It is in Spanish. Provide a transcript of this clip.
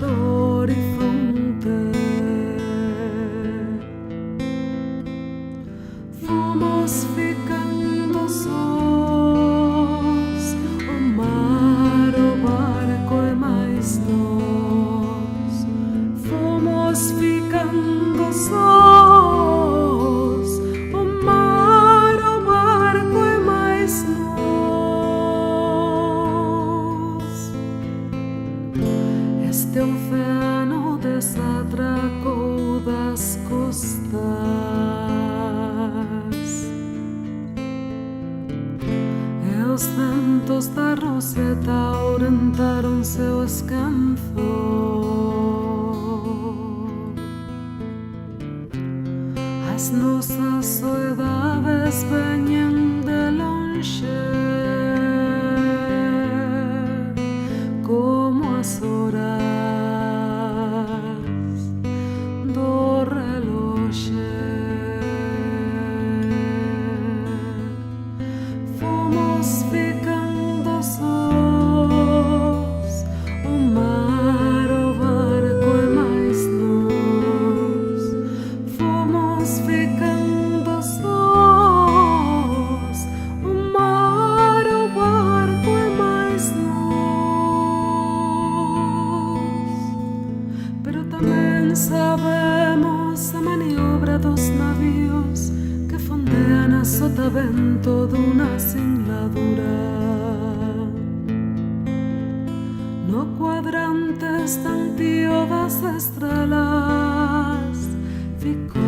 horizonte. Fomos ficando sós, o mar, o barco e mais nós. Fomos ficando sós, o mar, o barco e mais nós. Este oceano desatracou das costas, e os ventos da roseta orientaron seu escanzo. As nosas soedades veñen de lonxe, como as horas do reloxe. Fomos ficando sós, o mar, o barco e mais nós. Fomos ficando sós, o mar, o barco e mais nós. Pero tamén sabemos a maniobra dos navíos que fondean a sotavento dunha singladura. No cuadrante estantío das estrelas ficou